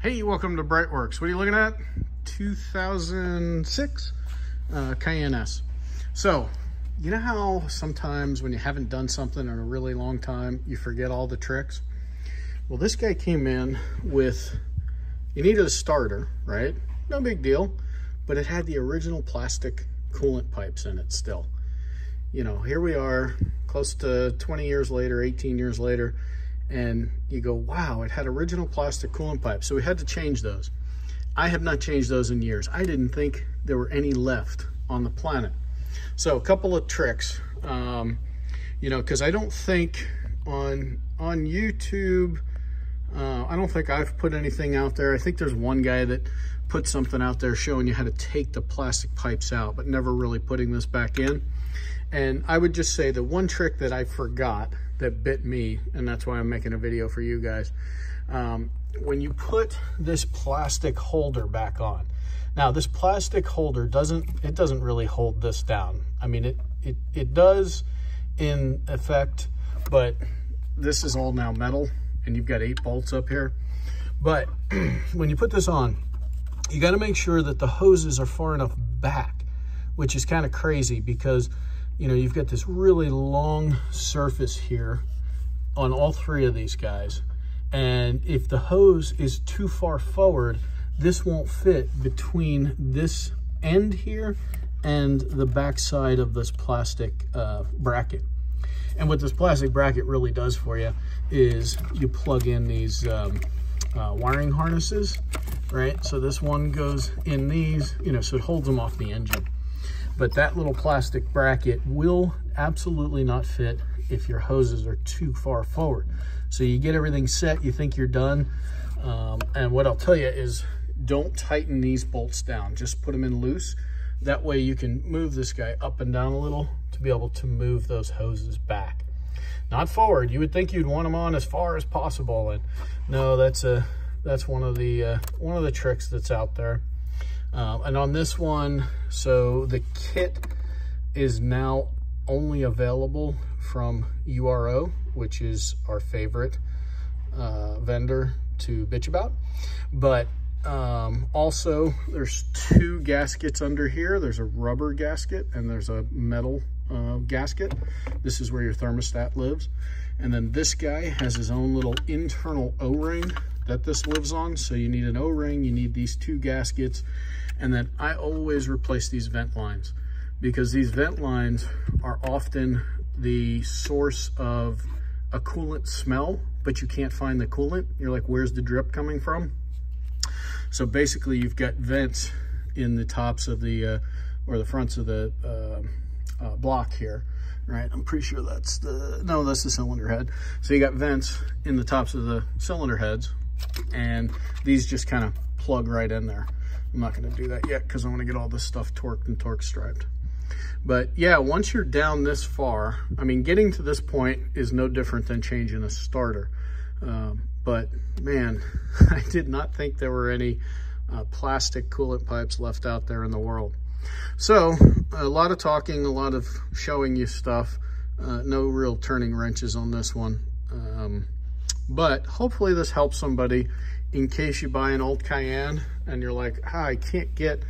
Hey, welcome to BreitWerks. What are you looking at? 2006 Cayenne S. So, you know how sometimes when you haven't done something in a really long time, you forget all the tricks? Well, this guy came in with, you needed a starter, right? No big deal, but it had the original plastic coolant pipes in it still. You know, here we are, close to 20 years later, 18 years later, and you go, wow, it had original plastic coolant pipes. So we had to change those. I have not changed those in years. I didn't think there were any left on the planet. So a couple of tricks, you know, because I don't think on YouTube, I don't think I've put anything out there. I think there's one guy that put something out there showing you how to take the plastic pipes out, but never really putting this back in. And I would just say the one trick that I forgot that bit me, and that's why I'm making a video for you guys, when you put this plastic holder back on. Now this plastic holder doesn't really hold this down. I mean, it does in effect, but this is all now metal and you've got 8 bolts up here. But when you put this on, you got to make sure that the hoses are far enough back, which is kind of crazy because, you know, you've got this really long surface here on all 3 of these guys. And if the hose is too far forward, this won't fit between this end here and the back side of this plastic bracket. And what this plastic bracket really does for you is you plug in these wiring harnesses, right? So this one goes in these, you know, so it holds them off the engine. But that little plastic bracket will absolutely not fit if your hoses are too far forward. So you get everything set, you think you're done. And what I'll tell you is don't tighten these bolts down, just put them in loose. That way you can move this guy up and down a little to be able to move those hoses back. Not forward. You would think you'd want them on as far as possible. And no, that's one of the tricks that's out there. And on this one, so the kit is now only available from URO, which is our favorite vendor to bitch about. But also there's 2 gaskets under here. There's a rubber gasket and there's a metal gasket. This is where your thermostat lives. And then this guy has his own little internal O-ring that this lives on. So you need an O-ring, you need these 2 gaskets. And then I always replace these vent lines because these vent lines are often the source of a coolant smell, but you can't find the coolant. You're like, where's the drip coming from? So basically you've got vents in the tops of the, or the fronts of the block here, right? I'm pretty sure that's the cylinder head. So you got vents in the tops of the cylinder heads and these just kind of plug right in there. I'm not going to do that yet because I want to get all this stuff torqued and torque striped. But yeah, once you're down this far, I mean, getting to this point is no different than changing a starter. But man, I did not think there were any plastic coolant pipes left out there in the world. So a lot of talking, a lot of showing you stuff, no real turning wrenches on this one. But hopefully this helps somebody in case you buy an old Cayenne and you're like, I can't get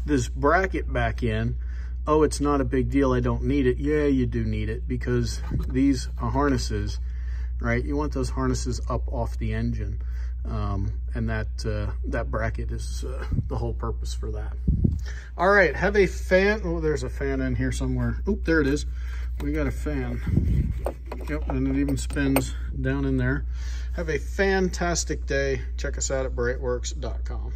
this bracket back in. Oh, it's not a big deal. I don't need it. Yeah, you do need it because these are harnesses, right? You want those harnesses up off the engine. And that bracket is the whole purpose for that. All right, have a fan. Oh, there's a fan in here somewhere. Oop, there it is. We got a fan. Yep, and it even spins down in there. Have a fantastic day. Check us out at BreitWerks.com.